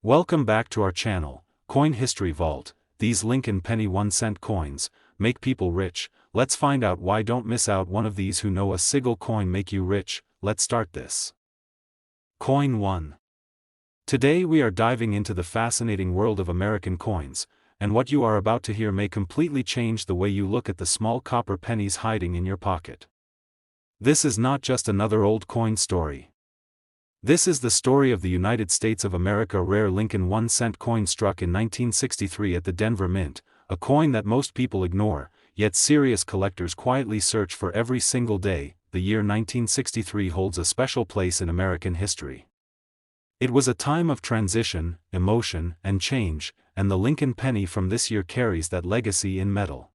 Welcome back to our channel, Coin History Vault. These Lincoln penny 1-cent coins make people rich. Let's find out why. Don't miss out one of these. Who know a sigil coin make you rich? Let's start this. Coin 1. Today we are diving into the fascinating world of American coins, and what you are about to hear may completely change the way you look at the small copper pennies hiding in your pocket. This is not just another old coin story. This is the story of the United States of America rare Lincoln 1-cent coin struck in 1963 at the Denver Mint, a coin that most people ignore, yet serious collectors quietly search for every single day. The year 1963 holds a special place in American history. It was a time of transition, emotion, and change, and the Lincoln penny from this year carries that legacy in metal.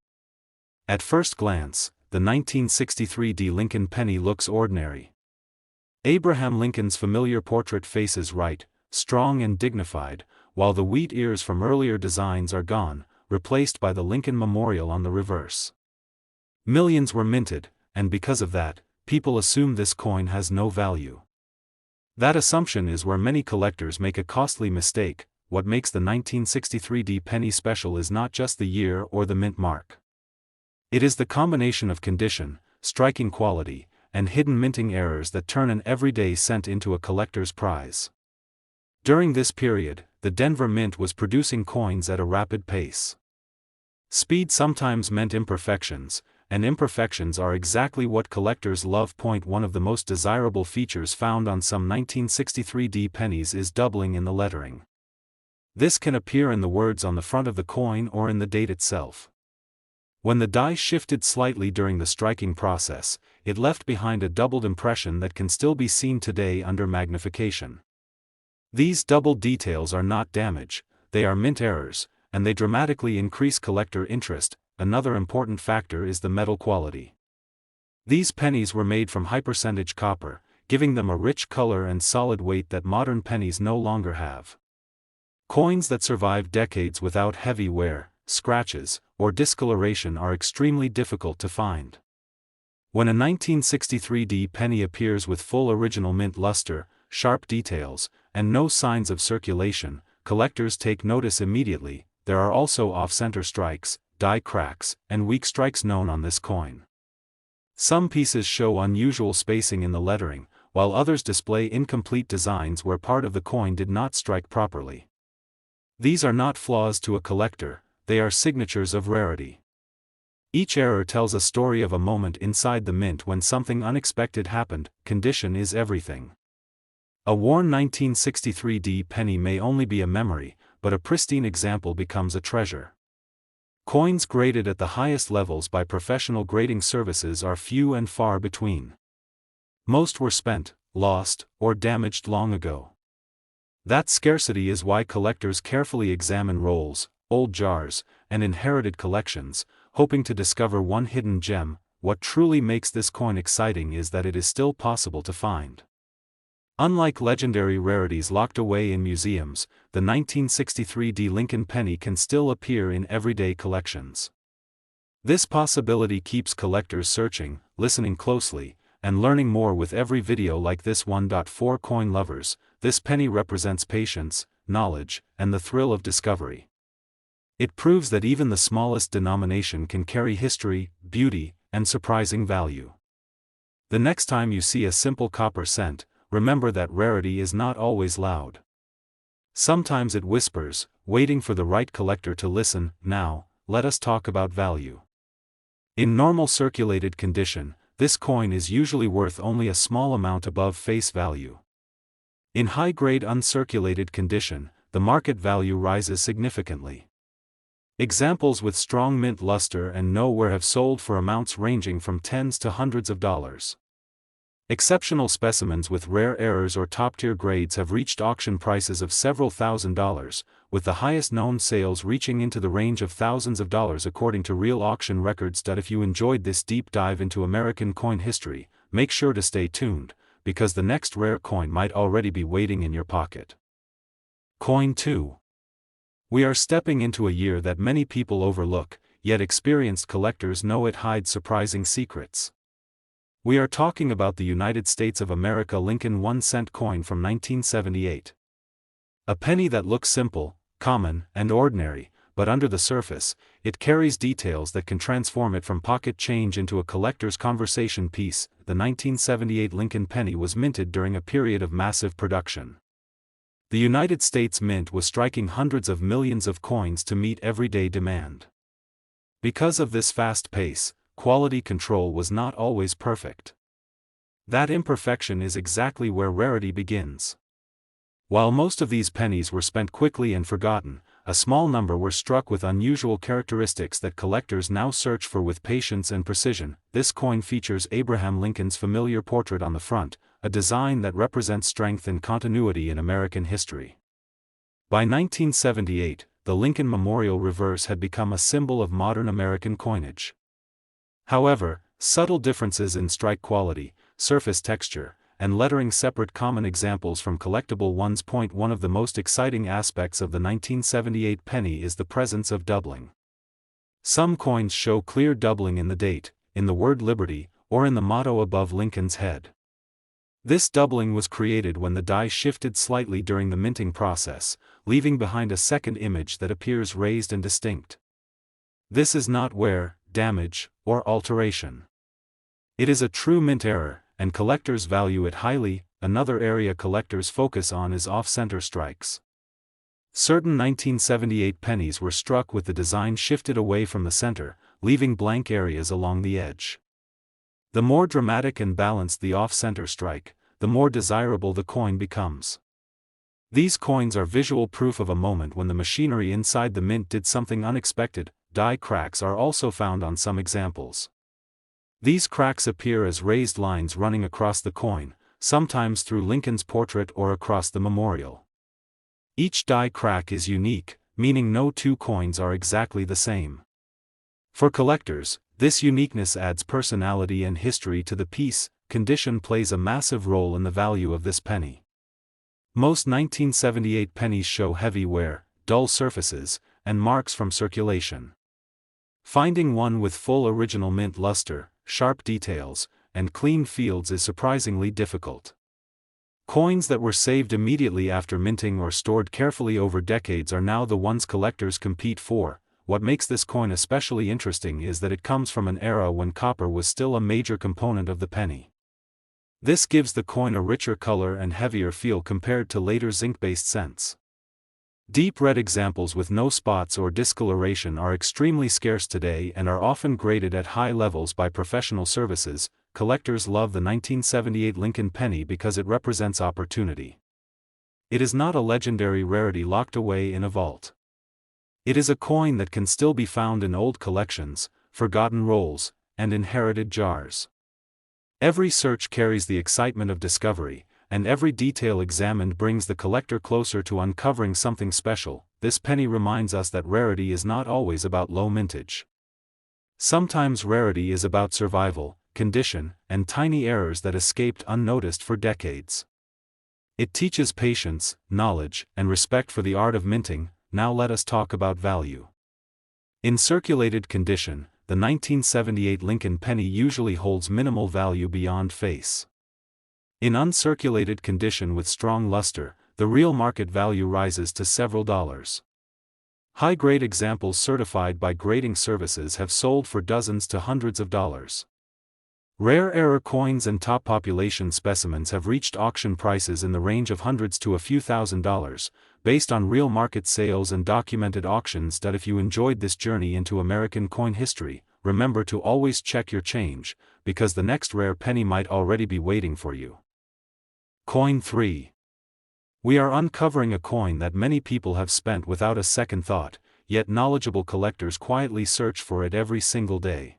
At first glance, the 1963 Lincoln penny looks ordinary. Abraham Lincoln's familiar portrait faces right, strong and dignified, while the wheat ears from earlier designs are gone, replaced by the Lincoln Memorial on the reverse. Millions were minted, and because of that, people assume this coin has no value. That assumption is where many collectors make a costly mistake. What makes the 1963 penny special is not just the year or the mint mark. It is the combination of condition, striking quality, and hidden minting errors that turn an everyday cent into a collector's prize. During this period, the Denver Mint was producing coins at a rapid pace. Speed sometimes meant imperfections, and imperfections are exactly what collectors love. One of the most desirable features found on some 1963 pennies is doubling in the lettering. This can appear in the words on the front of the coin or in the date itself. When the die shifted slightly during the striking process, it left behind a doubled impression that can still be seen today under magnification. These doubled details are not damage, they are mint errors, and they dramatically increase collector interest. Another important factor is the metal quality. These pennies were made from high-percentage copper, giving them a rich color and solid weight that modern pennies no longer have. Coins that survive decades without heavy wear, scratches, or discoloration are extremely difficult to find. When a 1963 penny appears with full original mint luster, sharp details, and no signs of circulation, collectors take notice immediately. There are also off-center strikes, die cracks, and weak strikes known on this coin. Some pieces show unusual spacing in the lettering, while others display incomplete designs where part of the coin did not strike properly. These are not flaws to a collector, they are signatures of rarity. Each error tells a story of a moment inside the mint when something unexpected happened. Condition is everything. A worn 1963 penny may only be a memory, but a pristine example becomes a treasure. Coins graded at the highest levels by professional grading services are few and far between. Most were spent, lost, or damaged long ago. That scarcity is why collectors carefully examine rolls, old jars, and inherited collections, hoping to discover one hidden gem. What truly makes this coin exciting is that it is still possible to find. Unlike legendary rarities locked away in museums, the 1963 Lincoln penny can still appear in everyday collections. This possibility keeps collectors searching, listening closely, and learning more with every video like this one. For coin lovers, this penny represents patience, knowledge, and the thrill of discovery. It proves that even the smallest denomination can carry history, beauty, and surprising value. The next time you see a simple copper cent, remember that rarity is not always loud. Sometimes it whispers, waiting for the right collector to listen. Now, let us talk about value. In normal circulated condition, this coin is usually worth only a small amount above face value. In high-grade uncirculated condition, the market value rises significantly. Examples with strong mint luster and no wear have sold for amounts ranging from tens to hundreds of dollars. Exceptional specimens with rare errors or top-tier grades have reached auction prices of several $1,000s, with the highest known sales reaching into the range of thousands of dollars according to real auction records. If you enjoyed this deep dive into American coin history, make sure to stay tuned, because the next rare coin might already be waiting in your pocket. Coin 2. We are stepping into a year that many people overlook, yet experienced collectors know it hides surprising secrets. We are talking about the United States of America Lincoln 1-cent coin from 1978. A penny that looks simple, common, and ordinary, but under the surface, it carries details that can transform it from pocket change into a collector's conversation piece. The 1978 Lincoln penny was minted during a period of massive production. The United States Mint was striking hundreds of millions of coins to meet everyday demand. Because of this fast pace, quality control was not always perfect. That imperfection is exactly where rarity begins. While most of these pennies were spent quickly and forgotten, a small number were struck with unusual characteristics that collectors now search for with patience and precision. This coin features Abraham Lincoln's familiar portrait on the front, a design that represents strength and continuity in American history. By 1978, the Lincoln Memorial reverse had become a symbol of modern American coinage. However, subtle differences in strike quality, surface texture, and lettering separate common examples from collectible ones. One of the most exciting aspects of the 1978 penny is the presence of doubling. Some coins show clear doubling in the date, in the word Liberty, or in the motto above Lincoln's head. This doubling was created when the die shifted slightly during the minting process, leaving behind a second image that appears raised and distinct. This is not wear, damage, or alteration. It is a true mint error, and collectors value it highly. Another area collectors focus on is off-center strikes. Certain 1978 pennies were struck with the design shifted away from the center, leaving blank areas along the edge. The more dramatic and balanced the off-center strike, the more desirable the coin becomes. These coins are visual proof of a moment when the machinery inside the mint did something unexpected. Die cracks are also found on some examples. These cracks appear as raised lines running across the coin, sometimes through Lincoln's portrait or across the memorial. Each die crack is unique, meaning no two coins are exactly the same. For collectors, this uniqueness adds personality and history to the piece. Condition plays a massive role in the value of this penny. Most 1978 pennies show heavy wear, dull surfaces, and marks from circulation. Finding one with full original mint luster, sharp details, and clean fields is surprisingly difficult. Coins that were saved immediately after minting or stored carefully over decades are now the ones collectors compete for. What makes this coin especially interesting is that it comes from an era when copper was still a major component of the penny. This gives the coin a richer color and heavier feel compared to later zinc-based cents. Deep red examples with no spots or discoloration are extremely scarce today and are often graded at high levels by professional services. Collectors love the 1978 Lincoln penny because it represents opportunity. It is not a legendary rarity locked away in a vault. It is a coin that can still be found in old collections, forgotten rolls, and inherited jars. Every search carries the excitement of discovery, and every detail examined brings the collector closer to uncovering something special. This penny reminds us that rarity is not always about low mintage. Sometimes rarity is about survival, condition, and tiny errors that escaped unnoticed for decades. It teaches patience, knowledge, and respect for the art of minting. Now let us talk about value. In circulated condition, the 1978 Lincoln penny usually holds minimal value beyond face. In uncirculated condition with strong luster, the real market value rises to several dollars. High-grade examples certified by grading services have sold for dozens to hundreds of dollars. Rare error coins and top population specimens have reached auction prices in the range of hundreds to a few $1,000s, based on real market sales and documented auctions. If you enjoyed this journey into American coin history, remember to always check your change, because the next rare penny might already be waiting for you. Coin 3. We are uncovering a coin that many people have spent without a second thought, yet knowledgeable collectors quietly search for it every single day.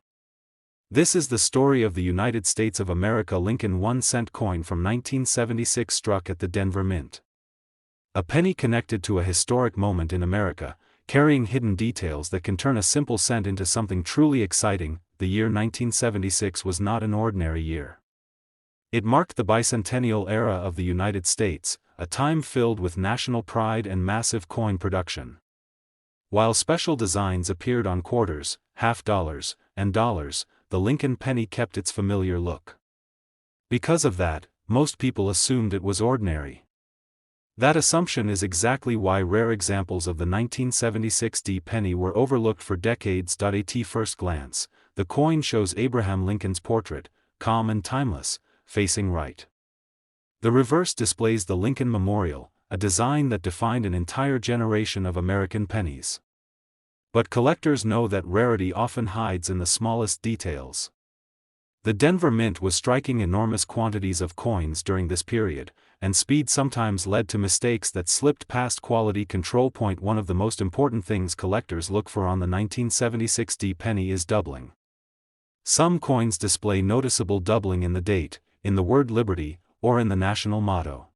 This is the story of the United States of America Lincoln 1-cent coin from 1976 struck at the Denver Mint. A penny connected to a historic moment in America, carrying hidden details that can turn a simple cent into something truly exciting. The year 1976 was not an ordinary year. It marked the bicentennial era of the United States, a time filled with national pride and massive coin production. While special designs appeared on quarters, half dollars, and dollars, the Lincoln penny kept its familiar look. Because of that, most people assumed it was ordinary. That assumption is exactly why rare examples of the 1976 D penny were overlooked for decades. At first glance, the coin shows Abraham Lincoln's portrait, calm and timeless, facing right. The reverse displays the Lincoln Memorial, a design that defined an entire generation of American pennies. But collectors know that rarity often hides in the smallest details. The Denver Mint was striking enormous quantities of coins during this period, and speed sometimes led to mistakes that slipped past quality control. One of the most important things collectors look for on the 1976 D penny is doubling. Some coins display noticeable doubling in the date, in the word Liberty, or in the national motto.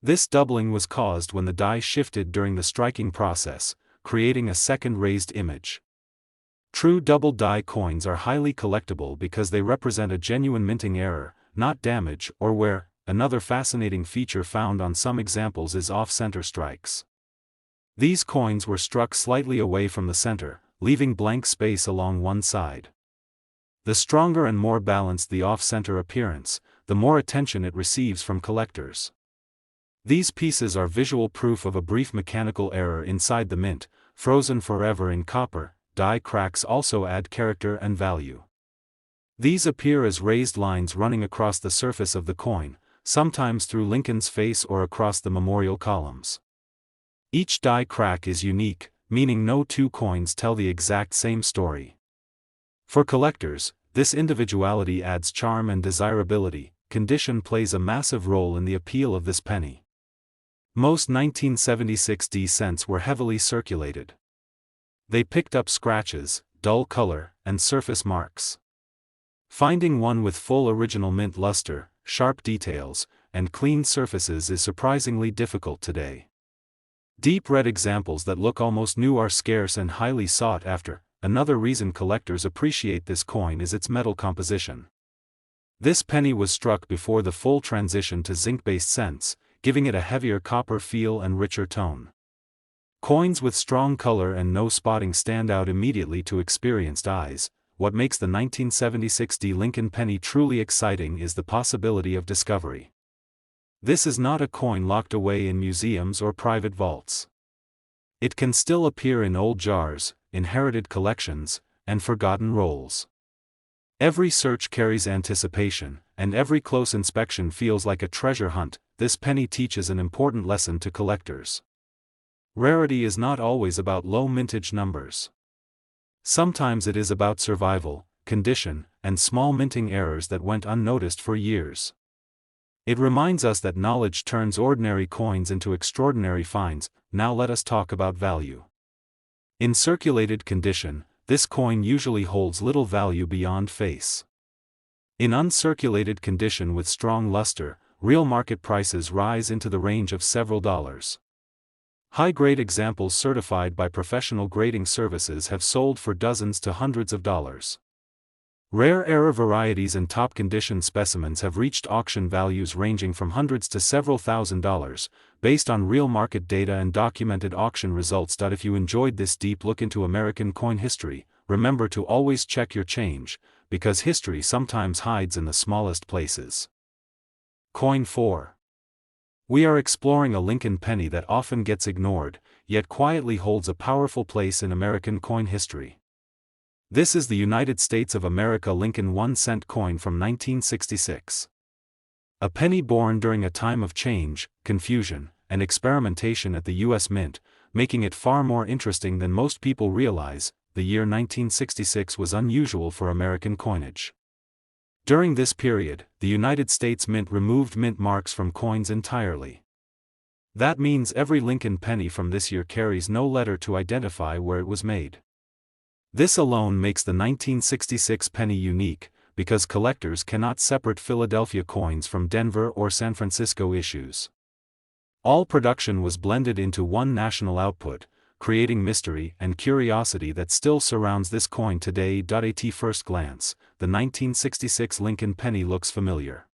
This doubling was caused when the die shifted during the striking process, creating a second raised image. True double die coins are highly collectible because they represent a genuine minting error, not damage or wear. Another fascinating feature found on some examples is off-center strikes. These coins were struck slightly away from the center, leaving blank space along one side. The stronger and more balanced the off-center appearance, the more attention it receives from collectors. These pieces are visual proof of a brief mechanical error inside the mint, frozen forever in copper. Die cracks also add character and value. These appear as raised lines running across the surface of the coin, sometimes through Lincoln's face or across the memorial columns. Each die crack is unique, meaning no two coins tell the exact same story. For collectors, this individuality adds charm and desirability. Condition plays a massive role in the appeal of this penny. Most 1976 D cents were heavily circulated. They picked up scratches, dull color, and surface marks. Finding one with full original mint luster, sharp details, and clean surfaces is surprisingly difficult today. Deep red examples that look almost new are scarce and highly sought after. Another reason collectors appreciate this coin is its metal composition. This penny was struck before the full transition to zinc-based cents, giving it a heavier copper feel and richer tone. Coins with strong color and no spotting stand out immediately to experienced eyes. What makes the 1976 D Lincoln penny truly exciting is the possibility of discovery. This is not a coin locked away in museums or private vaults. It can still appear in old jars, inherited collections, and forgotten rolls. Every search carries anticipation, and every close inspection feels like a treasure hunt. This penny teaches an important lesson to collectors. Rarity is not always about low mintage numbers. Sometimes it is about survival, condition, and small minting errors that went unnoticed for years. It reminds us that knowledge turns ordinary coins into extraordinary finds. Now let us talk about value. In circulated condition, this coin usually holds little value beyond face. In uncirculated condition with strong luster, real market prices rise into the range of several dollars. High-grade examples certified by professional grading services have sold for dozens to hundreds of dollars. Rare error varieties and top-condition specimens have reached auction values ranging from hundreds to several $1,000s, based on real market data and documented auction results. If you enjoyed this deep look into American coin history, remember to always check your change, because history sometimes hides in the smallest places. Coin 4. We are exploring a Lincoln penny that often gets ignored, yet quietly holds a powerful place in American coin history. This is the United States of America Lincoln 1-cent coin from 1966. A penny born during a time of change, confusion, and experimentation at the U.S. Mint, making it far more interesting than most people realize. The year 1966 was unusual for American coinage. During this period, the United States Mint removed mint marks from coins entirely. That means every Lincoln penny from this year carries no letter to identify where it was made. This alone makes the 1966 penny unique, because collectors cannot separate Philadelphia coins from Denver or San Francisco issues. All production was blended into one national output, creating mystery and curiosity that still surrounds this coin today. At first glance, the 1966 Lincoln penny looks familiar.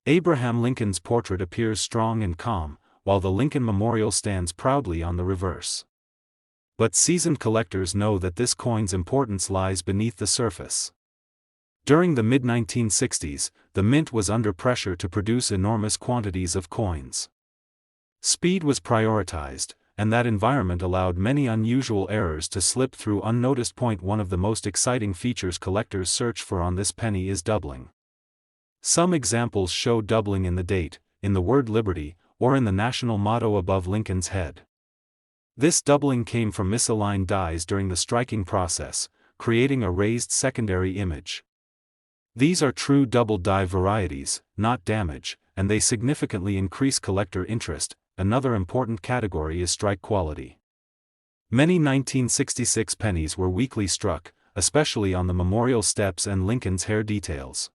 Abraham Lincoln's portrait appears strong and calm, while the Lincoln Memorial stands proudly on the reverse. But seasoned collectors know that this coin's importance lies beneath the surface. During the mid-1960s, the mint was under pressure to produce enormous quantities of coins. Speed was prioritized, and that environment allowed many unusual errors to slip through unnoticed. One of the most exciting features collectors search for on this penny is doubling. Some examples show doubling in the date, in the word liberty, or in the national motto above Lincoln's head. This doubling came from misaligned dies during the striking process, creating a raised secondary image. These are true double die varieties, not damage, and they significantly increase collector interest. Another important category is strike quality. Many 1966 pennies were weakly struck, especially on the memorial steps and Lincoln's hair details.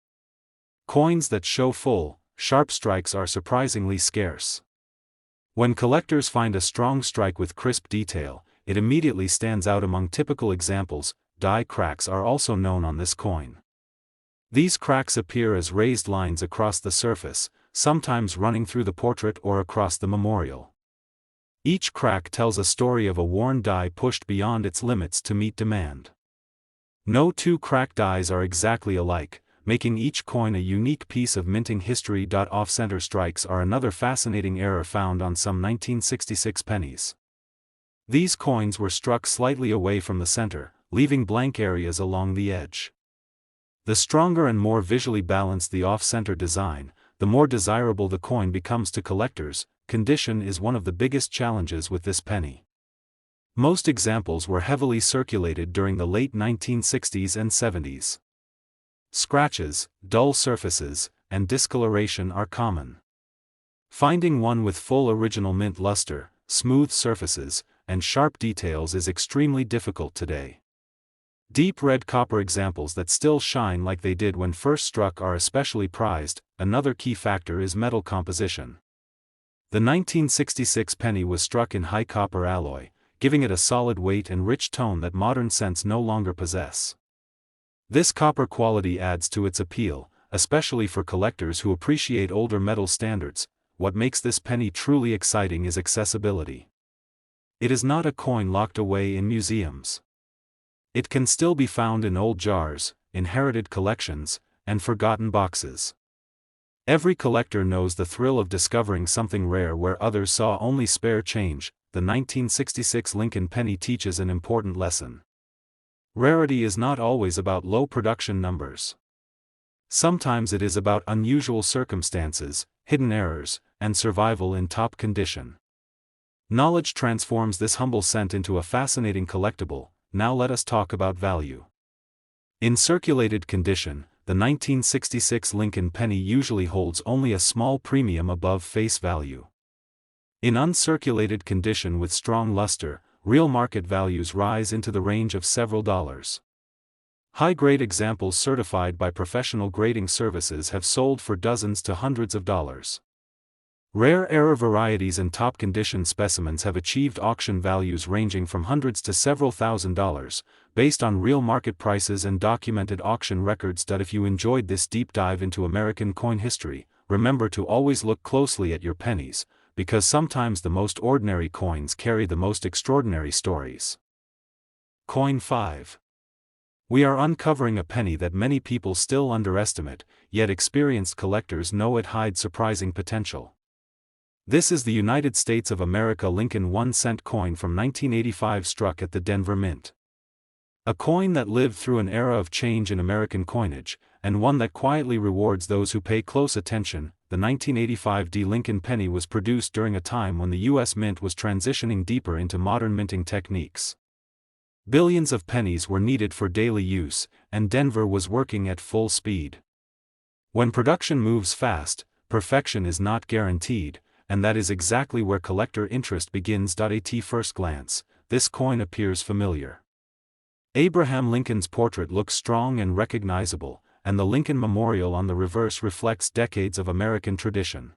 Coins that show full, sharp strikes are surprisingly scarce. When collectors find a strong strike with crisp detail, it immediately stands out among typical examples. Die cracks are also known on this coin. These cracks appear as raised lines across the surface, sometimes running through the portrait or across the memorial. Each crack tells a story of a worn die pushed beyond its limits to meet demand. No two cracked dies are exactly alike, making each coin a unique piece of minting history. Off-center strikes are another fascinating error found on some 1966 pennies. These coins were struck slightly away from the center, leaving blank areas along the edge. The stronger and more visually balanced the off-center design, the more desirable the coin becomes to collectors. Condition is one of the biggest challenges with this penny. Most examples were heavily circulated during the late 1960s and 70s. Scratches, dull surfaces, and discoloration are common. Finding one with full original mint luster, smooth surfaces, and sharp details is extremely difficult today. Deep red copper examples that still shine like they did when first struck are especially prized. Another key factor is metal composition. The 1966 penny was struck in high copper alloy, giving it a solid weight and rich tone that modern cents no longer possess. This copper quality adds to its appeal, especially for collectors who appreciate older metal standards. What makes this penny truly exciting is accessibility. It is not a coin locked away in museums. It can still be found in old jars, inherited collections, and forgotten boxes. Every collector knows the thrill of discovering something rare where others saw only spare change. The 1966 Lincoln penny teaches an important lesson. Rarity is not always about low production numbers. Sometimes it is about unusual circumstances, hidden errors, and survival in top condition. Knowledge transforms this humble cent into a fascinating collectible. Now let us talk about value. In circulated condition, the 1966 Lincoln penny usually holds only a small premium above face value. In uncirculated condition with strong luster, real market values rise into the range of several dollars. High-grade examples certified by professional grading services have sold for dozens to hundreds of dollars. Rare error varieties and top-condition specimens have achieved auction values ranging from hundreds to several $1,000s, based on real market prices and documented auction records. If you enjoyed this deep dive into American coin history, remember to always look closely at your pennies, because sometimes the most ordinary coins carry the most extraordinary stories. Coin 5. We are uncovering a penny that many people still underestimate, yet experienced collectors know it hides surprising potential. This is the United States of America Lincoln 1-cent coin from 1985 struck at the Denver Mint. A coin that lived through an era of change in American coinage, and one that quietly rewards those who pay close attention. The 1985 Lincoln penny was produced during a time when the U.S. Mint was transitioning deeper into modern minting techniques. Billions of pennies were needed for daily use, and Denver was working at full speed. When production moves fast, perfection is not guaranteed, and that is exactly where collector interest begins. At first glance, this coin appears familiar. Abraham Lincoln's portrait looks strong and recognizable, and the Lincoln Memorial on the reverse reflects decades of American tradition.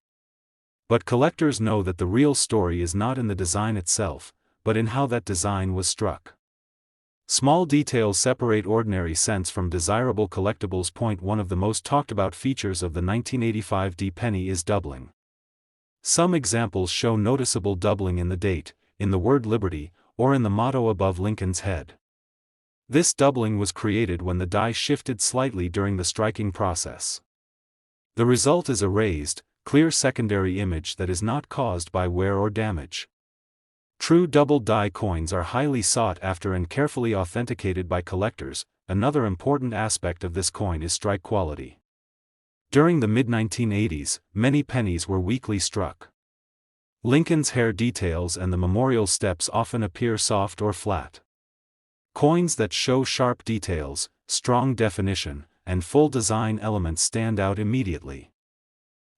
But collectors know that the real story is not in the design itself, but in how that design was struck. Small details separate ordinary cents from desirable collectibles. One of the most talked about features of the 1985 penny is doubling. Some examples show noticeable doubling in the date, in the word liberty, or in the motto above Lincoln's head. This doubling was created when the die shifted slightly during the striking process. The result is a raised, clear secondary image that is not caused by wear or damage. True double-die coins are highly sought after and carefully authenticated by collectors. Another important aspect of this coin is strike quality. During the mid-1980s, many pennies were weakly struck. Lincoln's hair details and the memorial steps often appear soft or flat. Coins that show sharp details, strong definition, and full design elements stand out immediately.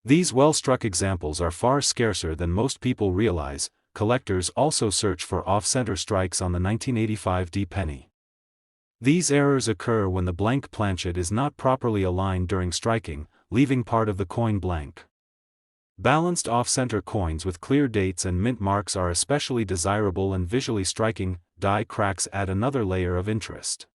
These well-struck examples are far scarcer than most people realize. Collectors also search for off-center strikes on the 1985 D penny. These errors occur when the blank planchet is not properly aligned during striking, leaving part of the coin blank. Balanced off-center coins with clear dates and mint marks are especially desirable and visually striking. Die cracks add another layer of interest.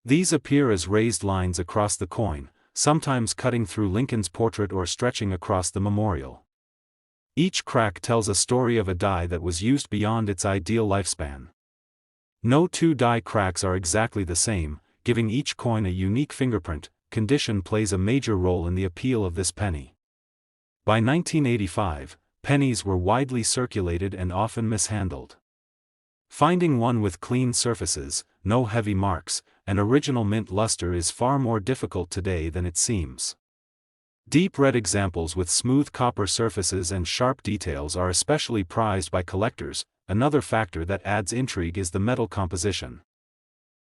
These appear as raised lines across the coin, sometimes cutting through Lincoln's portrait or stretching across the memorial. Each crack tells a story of a die that was used beyond its ideal lifespan. No two die cracks are exactly the same, giving each coin a unique fingerprint. Condition plays a major role in the appeal of this penny. By 1985, pennies were widely circulated and often mishandled. Finding one with clean surfaces, no heavy marks, and original mint luster is far more difficult today than it seems. Deep red examples with smooth copper surfaces and sharp details are especially prized by collectors. Another factor that adds intrigue is the metal composition.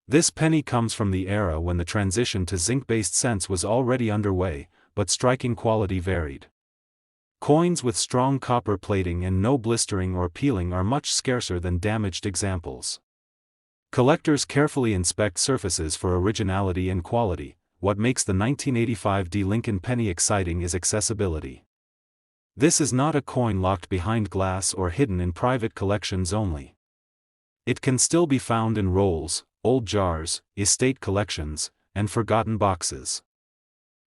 This penny comes from the era when the transition to zinc-based cents was already underway, but striking quality varied. Coins with strong copper plating and no blistering or peeling are much scarcer than damaged examples. Collectors carefully inspect surfaces for originality and quality. What makes the 1985 D Lincoln penny exciting is accessibility. This is not a coin locked behind glass or hidden in private collections only. It can still be found in rolls, old jars, estate collections, and forgotten boxes.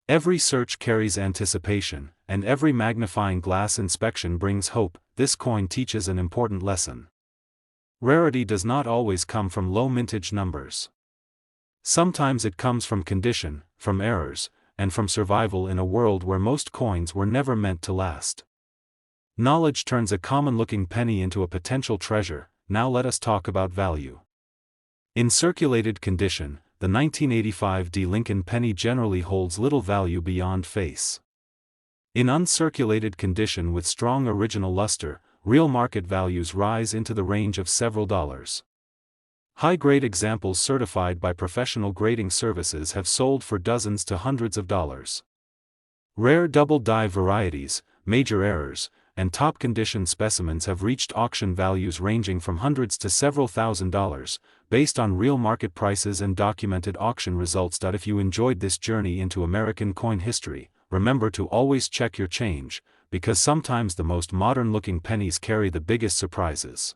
Every search carries anticipation, and every magnifying glass inspection brings hope. This coin teaches an important lesson. Rarity does not always come from low mintage numbers. Sometimes it comes from condition, from errors, and from survival in a world where most coins were never meant to last. Knowledge turns a common-looking penny into a potential treasure. Now let us talk about value. In circulated condition, the 1985 D Lincoln penny generally holds little value beyond face. In uncirculated condition with strong original luster, real market values rise into the range of several dollars. High-grade examples certified by professional grading services have sold for dozens to hundreds of dollars. Rare double-die varieties, major errors, and top-condition specimens have reached auction values ranging from hundreds to several $1,000s, based on real market prices and documented auction results. If you enjoyed this journey into American coin history, remember to always check your change, because sometimes the most modern-looking pennies carry the biggest surprises.